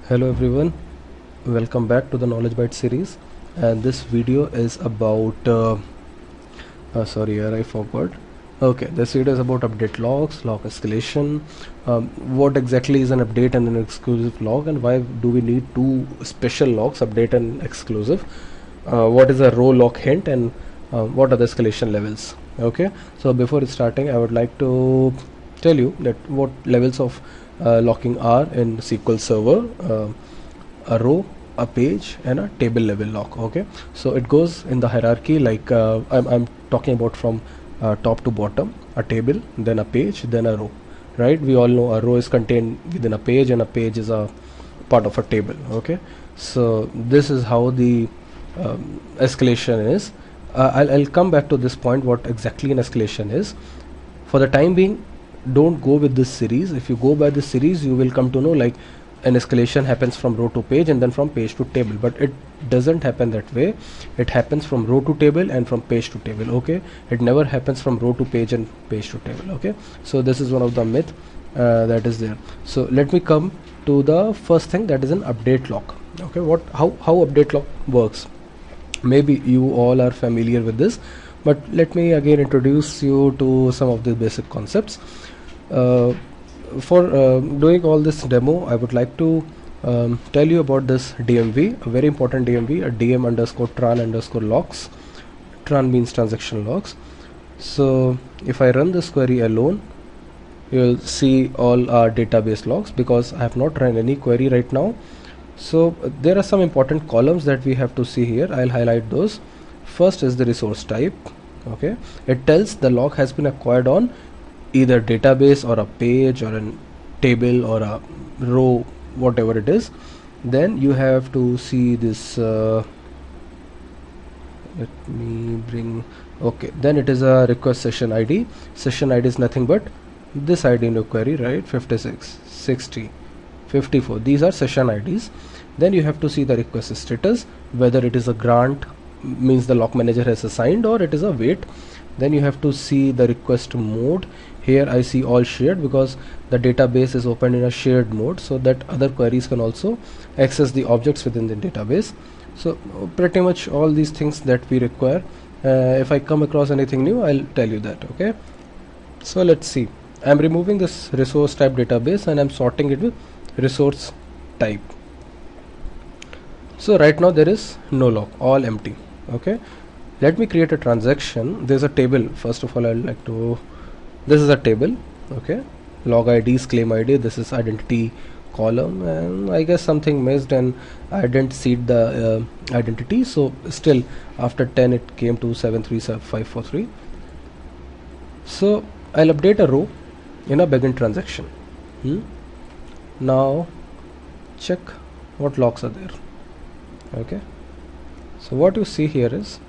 Hello everyone, welcome back to the Knowledge Byte series, and this video is about sorry here I forgot. Okay, this video is about update logs, log escalation, what exactly is an update and an exclusive log, and why do we need two special logs, update and exclusive, what is a row lock hint, and what are the escalation levels. Okay, so before starting I would like to tell you that what levels of locking are in SQL Server, a row, a page and a table level lock. Okay, so it goes in the hierarchy like I'm talking about from top to bottom, a table, then a page, then a row, right? We all know a row is contained within a page and a page is a part of a table. Okay, so this is how the escalation is. I'll come back to this point, what exactly an escalation is. For the time being, don't go with this series. If you go by this series, you will come to know like an escalation happens from row to page and then from page to table, but it doesn't happen that way. It happens from row to table and from page to table. Okay, it never happens from row to page and page to table. Okay, so this is one of the myth that is there. So let me come to the first thing, that is an update lock. Okay, how update lock works. Maybe you all are familiar with this, but let me again introduce you to some of the basic concepts. For doing all this demo, I would like to tell you about this DMV, a very important DMV, a DM underscore tran underscore logs. Tran means transaction logs. So if I run this query alone, you'll see all our database logs, because I have not run any query right now. So there are some important columns that we have to see here. I'll highlight those. First is the resource type. Okay, it tells the log has been acquired on either database or a page or a table or a row, whatever it is. Then you have to see this let me bring, okay, then it is a request session ID. Session ID is nothing but this ID in your query, right? 56, 60, 54, these are session IDs. Then you have to see the request status, whether it is a grant, means the lock manager has assigned, or it is a wait. Then you have to see the request mode. Here I see all shared because the database is opened in a shared mode, so that other queries can also access the objects within the database. So pretty much all these things that we require. If I come across anything new, I'll tell you that. Okay, so let's see. I'm removing this resource type database and I'm sorting it with resource type. So right now there is no log, all empty. Okay, let me create a transaction. There's a table. First of all, I'd like to, this is a table. Okay, log IDs, claim ID, this is identity column, and I guess something missed and I didn't seed the identity, so still after 10 it came to 737543. So I'll update a row in a begin transaction. Now check what logs are there. Okay, so what you see here is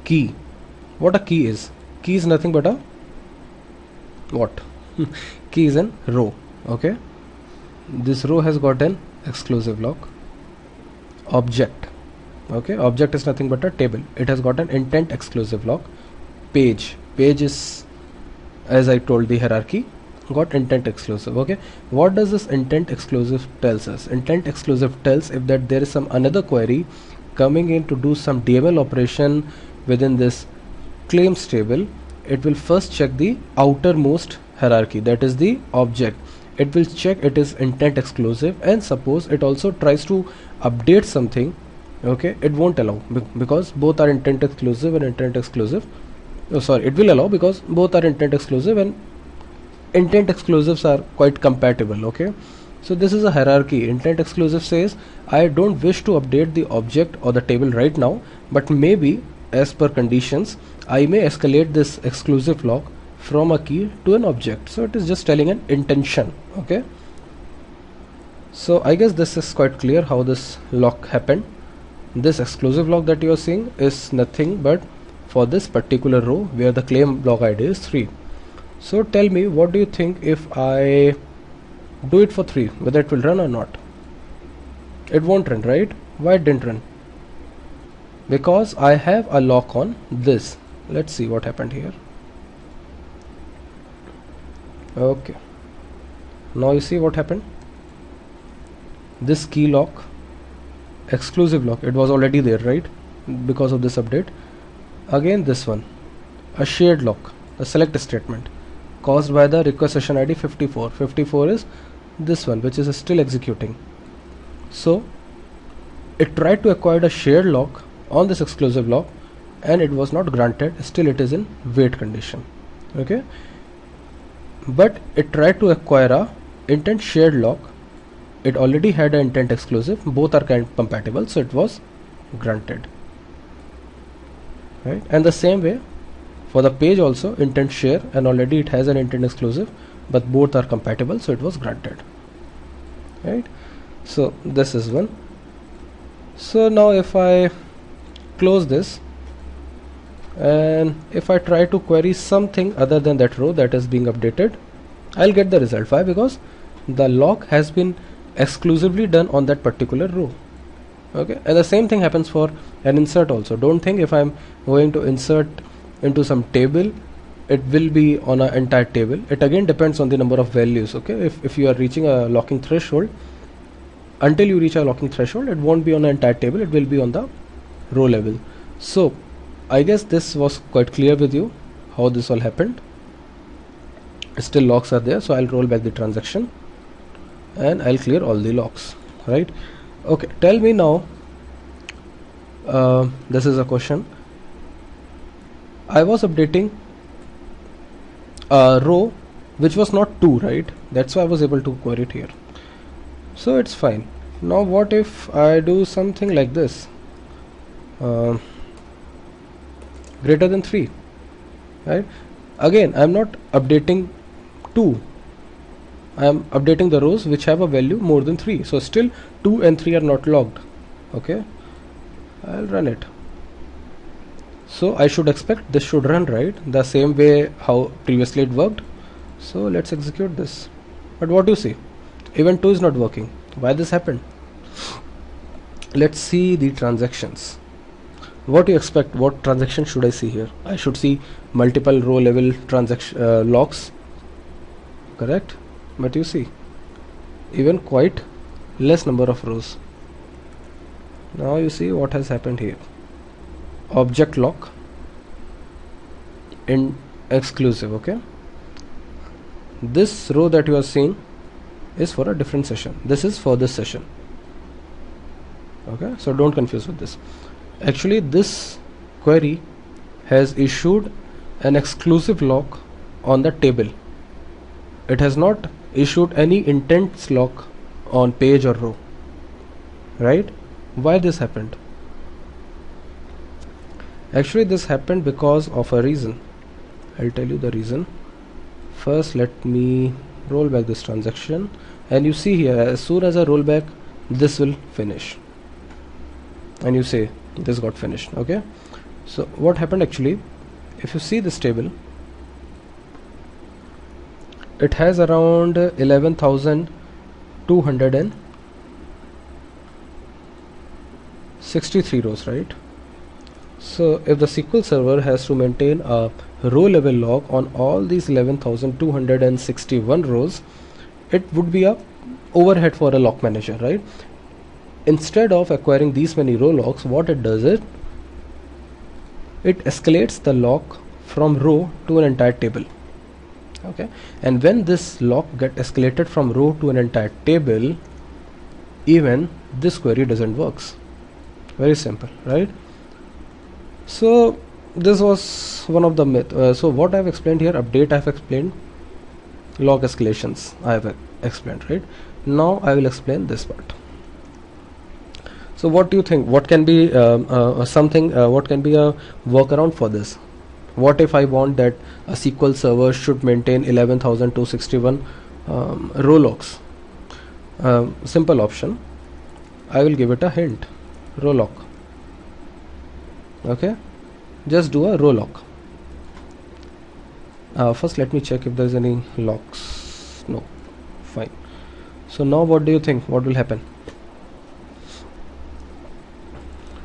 key. What a key is? Key is nothing but a what? Key is an row. Okay, this row has got an exclusive lock. Object. Okay, object is nothing but a table. It has got an intent exclusive lock. Page. Page is, as I told, the hierarchy, got intent exclusive. Okay, what does this intent exclusive tells us? Intent exclusive tells if that there is some another query coming in to do some DML operation within this claims table, it will first check the outermost hierarchy, that is the object. It will check it is intent exclusive, and suppose it also tries to update something. Okay, it won't allow because both are intent exclusive and intent exclusive. Oh, sorry, it will allow because both are intent exclusive and intent exclusives are quite compatible. Okay, so this is a hierarchy. Intent exclusive says I don't wish to update the object or the table right now, but maybe as per conditions I may escalate this exclusive lock from a key to an object. So it is just telling an intention. Okay, so I guess this is quite clear how this lock happened. This exclusive lock that you are seeing is nothing but for this particular row where the claim log ID is 3. So tell me, what do you think if I do it for 3, whether it will run or not? It won't run, right? Why it didn't run? Because I have a lock on this. Let's see what happened here. Okay, now you see what happened. this key lock, exclusive lock, it was already there, right, because of this update. Again this one, a shared lock, a select statement caused by the request session ID 54. 54 is this one, which is still executing. So it tried to acquire a shared lock on this exclusive lock and it was not granted, still it is in wait condition. Okay, but it tried to acquire a intent shared lock, it already had an intent exclusive, both are compatible, so it was granted, right? And the same way for the page also, intent share, and already it has an intent exclusive, but both are compatible, so it was granted, right? So this is one. So now if I close this and if I try to query something other than that row that is being updated, I'll get the result. Why? Because the lock has been exclusively done on that particular row. Okay, and the same thing happens for an insert also. Don't think if I'm going to insert into some table, it will be on an entire table. It again depends on the number of values. Okay, if you are reaching a locking threshold, until you reach a locking threshold, it won't be on an entire table, it will be on the row level. So I guess this was quite clear with you how this all happened. Still locks are there, so I'll roll back the transaction and I'll clear all the locks, right? Okay, tell me now, this is a question. I was updating a row which was not 2, right? That's why I was able to query it here, so it's fine. Now what if I do something like this, greater than 3, right? Again, I'm not updating 2, I am updating the rows which have a value more than 3, so still 2 and 3 are not logged. Okay, I'll run it. So I should expect this should run, right, the same way how previously it worked. So let's execute this. But what do you see? Even 2 is not working. Why this happened? Let's see the transactions. What do you expect? What transaction should I see here? I should see multiple row level transaction locks, correct? But you see, even quite less number of rows. Now you see what has happened here. Object lock in exclusive. Okay, this row that you are seeing is for a different session. This is for this session. Okay, so don't confuse with this. Actually, this query has issued an exclusive lock on the table. It has not issued any intents lock on page or row, right? Why this happened? Actually, this happened because of a reason. I'll tell you the reason. First, let me roll back this transaction, and you see here, as soon as I roll back, this will finish, and you say this got finished. Okay, so what happened actually, if you see this table, it has around 11,263 rows, right? So if the SQL server has to maintain a row level log on all these 11,261 rows, it would be a overhead for a lock manager, right? Instead of acquiring these many row locks, what it does is it escalates the lock from row to an entire table. Okay, and when this lock get escalated from row to an entire table, even this query doesn't works. Very simple, right? So this was one of the myth. So what I've explained here, update I've explained, log escalations I've explained, right? Now I will explain this part. So what do you think? What can be what can be a workaround for this? What if I want that a SQL server should maintain 11,261 row locks? Simple option. I will give it a hint. Row lock. Okay, just do a row lock. First let me check if there's any locks. No, fine. So now what do you think? What will happen?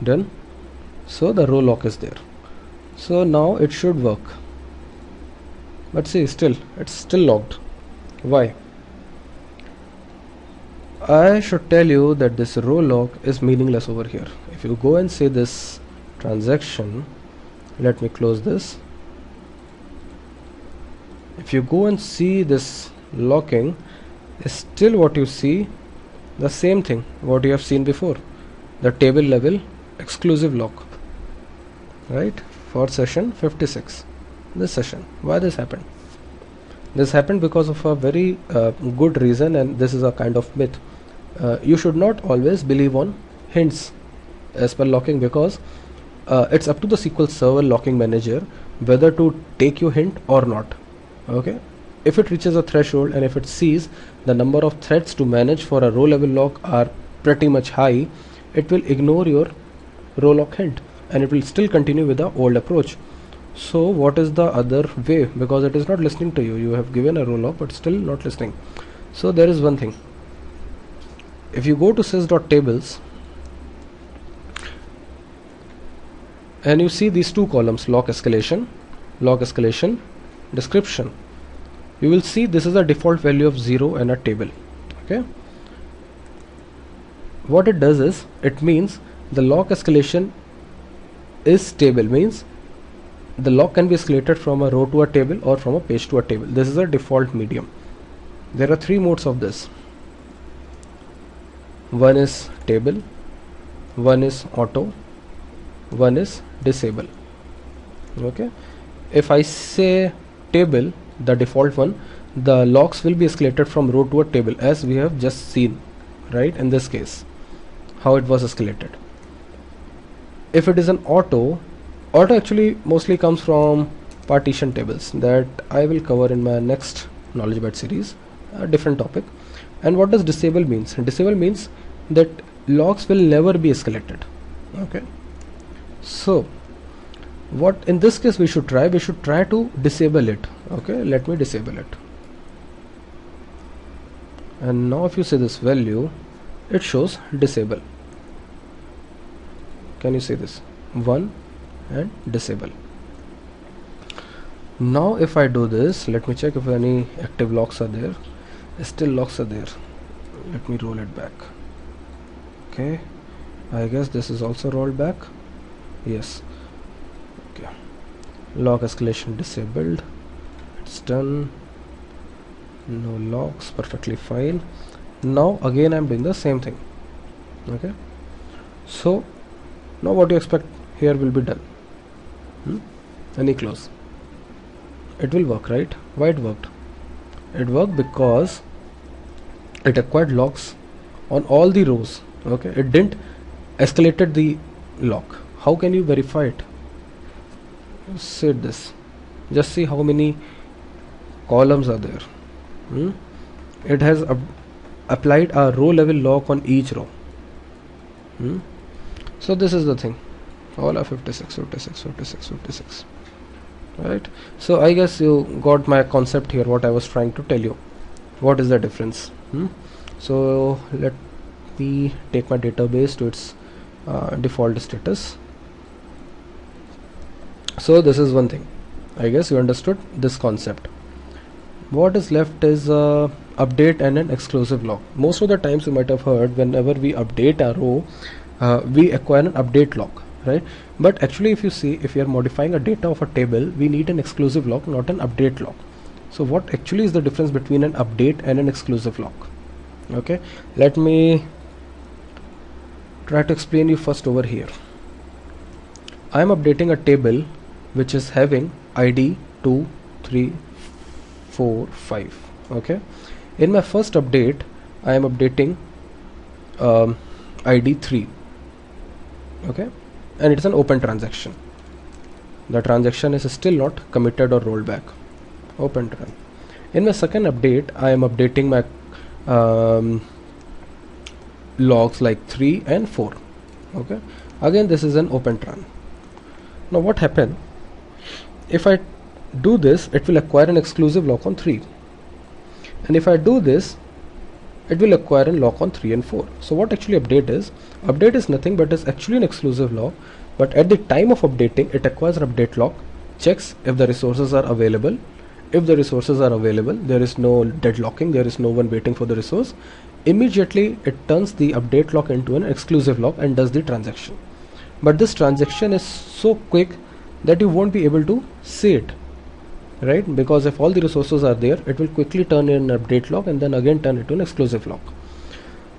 Done. So the row lock is there. So now it should work. But see, still it's still locked. Why? I should tell you that this row lock is meaningless over here. If you go and say this transaction, let me close this. If you go and see this locking, is still what you see the same thing what you have seen before, the table level exclusive lock, right, for session 56. This session, why this happened? This happened because of a very good reason, and this is a kind of myth. You should not always believe on hints as per locking, because it's up to the SQL Server locking manager whether to take your hint or not. Okay, if it reaches a threshold and if it sees the number of threads to manage for a row level lock are pretty much high, it will ignore your row lock hint and it will still continue with the old approach. So what is the other way? Because it is not listening to you. You have given a row lock but still not listening. So there is one thing. If you go to sys.tables and you see these two columns, lock escalation, description, you will see this is a default value of 0 and a table. Okay, what it does is, it means the lock escalation is stable, means the lock can be escalated from a row to a table or from a page to a table. This is a default medium. There are three modes of this. One is table, one is auto, one is disable. Okay, if I say table, the default one, the locks will be escalated from row to a table, as we have just seen, right, in this case how it was escalated. If it is an auto actually mostly comes from partition tables that I will cover in my next knowledge byte series, a different topic. And what does disable means? Disable means that locks will never be escalated. Okay, so what in this case we should try to disable it. Okay, let me disable it. And now if you say this value, it shows disable. Can you see this? 1 and disable. Now if I do this, let me check if any active locks are there. Still locks are there. Let me roll it back. Okay, I guess this is also rolled back. Yes. Okay, lock escalation disabled. It's done. No locks, perfectly fine. Now again I'm doing the same thing. Okay, so now what you expect here will be done. Any close, it will work, right? Why it worked? It worked because it acquired locks on all the rows. Okay, it didn't escalated the lock. How can you verify it? Set this, just see how many columns are there. It has applied a row level lock on each row. So this is the thing, all are 56, 56, 56, 56, right? So I guess you got my concept here, what I was trying to tell you. What is the difference? So let me take my database to its default status. So this is one thing. I guess you understood this concept. What is left is update and an exclusive lock. Most of the times you might have heard, whenever we update a row, we acquire an update lock, right? But actually if you see, if you are modifying a data of a table, we need an exclusive lock, not an update lock. So what actually is the difference between an update and an exclusive lock? Okay, let me try to explain you first over here. I am updating a table which is having ID 2, 3, 4, 5. Okay, in my first update I am updating ID 3. Okay, and it's an open transaction. The transaction is still not committed or rolled back. Open tran. In my second update I am updating my logs like 3 and 4. Okay, again this is an open tran. Now what happened? If I do this, it will acquire an exclusive lock on 3, and if I do this, it will acquire a lock on 3 and 4. So what actually update is? Update is nothing but is actually an exclusive lock, but at the time of updating it acquires an update lock, checks if the resources are available, if the resources are available, there is no deadlocking, there is no one waiting for the resource, immediately it turns the update lock into an exclusive lock and does the transaction. But this transaction is so quick that you won't be able to see it, right? Because if all the resources are there, it will quickly turn in an update lock and then again turn it to an exclusive lock.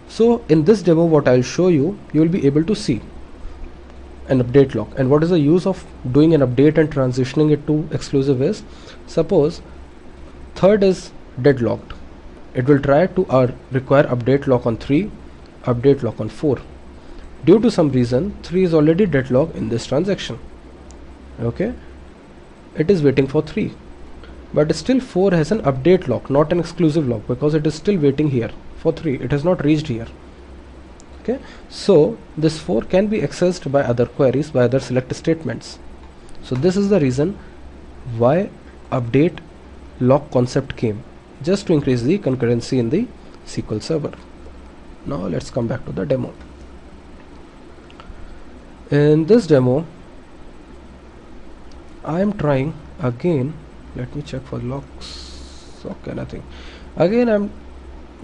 So in this demo, what I'll show you, you will be able to see an update lock. And what is the use of doing an update and transitioning it to exclusive is, suppose third is deadlocked, it will try to require update lock on 3, update lock on 4. Due to some reason, 3 is already deadlocked in this transaction. Okay, it is waiting for 3, but still 4 has an update lock, not an exclusive lock, because it is still waiting here for 3. It has not reached here. Okay, so this 4 can be accessed by other queries, by other select statements. So this is the reason why update lock concept came, just to increase the concurrency in the SQL server. Now let's come back to the demo. In this demo, I am trying again, let me check for locks. Okay, nothing. Again I'm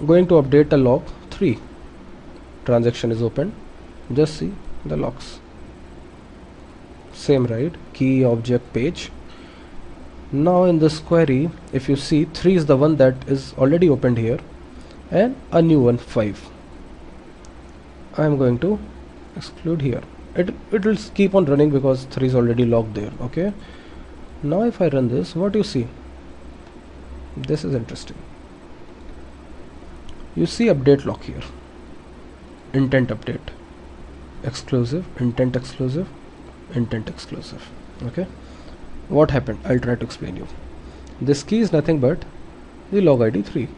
going to update a lock 3. Transaction is open, just see the locks, same, right? Key, object, page. Now in this query, if you see, 3 is the one that is already opened here, and a new one, 5. I am going to exclude here. It will keep on running because 3 is already locked there. Okay, now if I run this, what you see, this is interesting. You see update lock here, intent update, exclusive, intent exclusive, intent exclusive. Okay, what happened? I'll try to explain you. This key is nothing but the log ID 3.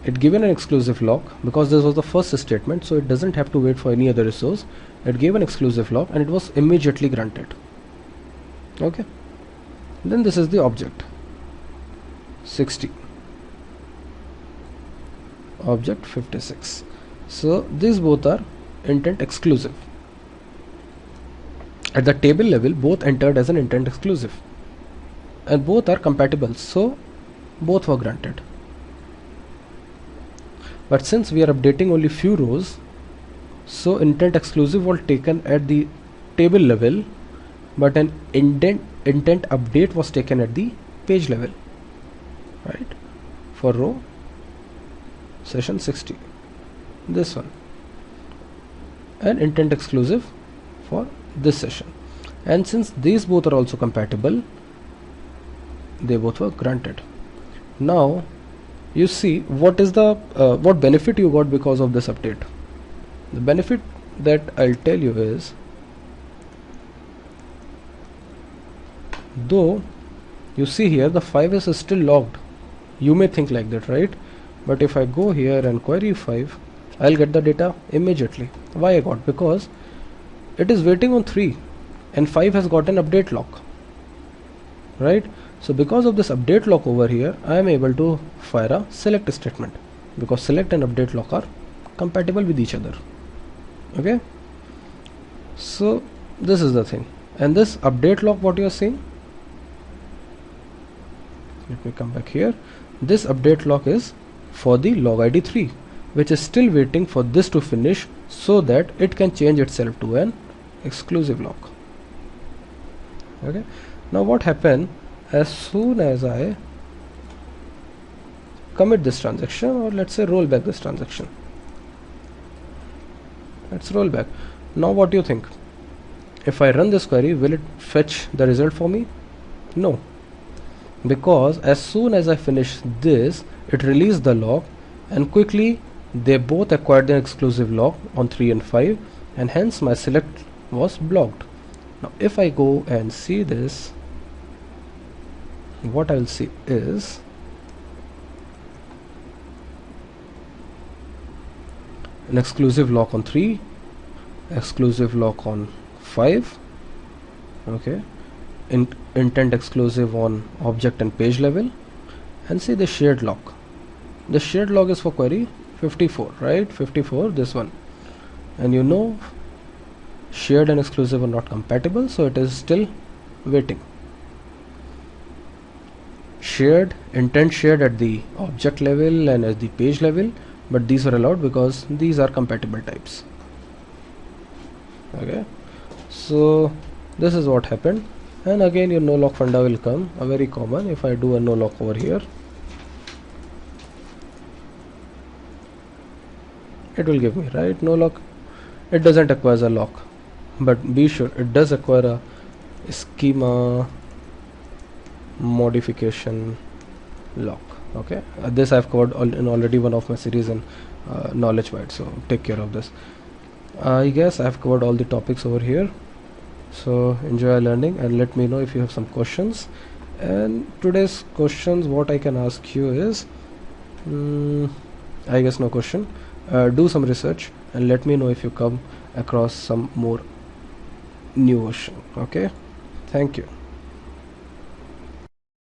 It given an exclusive lock because this was the first statement, so it doesn't have to wait for any other resource. It gave an exclusive lock and it was immediately granted. Okay, then this is the object 60, object 56. So these both are intent exclusive. At the table level, both entered as an intent exclusive and both are compatible, so both were granted. But since we are updating only few rows, so intent exclusive was taken at the table level, but an intent update was taken at the page level, right? For row session 60, this one, and intent exclusive for this session. And since these both are also compatible, they both were granted. Now you see what is the what benefit you got because of this update. The benefit that I'll tell you is, though you see here the 5 is still logged, you may think like that, right? But if I go here and query 5, I'll get the data immediately. Why I got? Because it is waiting on 3 and 5 has got an update lock, right? So because of this update lock over here, I am able to fire a select statement, because select and update lock are compatible with each other. Okay, so this is the thing. And this update lock, what you are seeing, let me come back here. This update lock is for the log ID 3, which is still waiting for this to finish so that it can change itself to an exclusive lock. Okay, now what happened, as soon as I commit this transaction, or let's say roll back this transaction, let's roll back. Now what do you think? If I run this query, will it fetch the result for me? No, because as soon as I finish this, it released the lock and quickly they both acquired the exclusive lock on 3 and 5, and hence my select was blocked. Now if I go and see this, what I will see is an exclusive lock on 3, exclusive lock on 5, okay, intent exclusive on object and page level, and see the shared lock. The shared lock is for query 54, right? 54, this one, and you know shared and exclusive are not compatible, so it is still waiting. shared, intent shared at the object level and at the page level, but these are allowed because these are compatible types. Okay, so this is what happened. And again your no lock funda will come, a very common. If I do a no lock over here, it will give me, right, no lock. It doesn't acquire a lock, but be sure it does acquire a schema modification lock. Okay, this I've covered in already one of my series in knowledge byte, so take care of this. I guess I've covered all the topics over here, so enjoy learning and let me know if you have some questions. And today's questions, what I can ask you is, I guess no question. Do some research and let me know if you come across some more new version. Okay, thank you.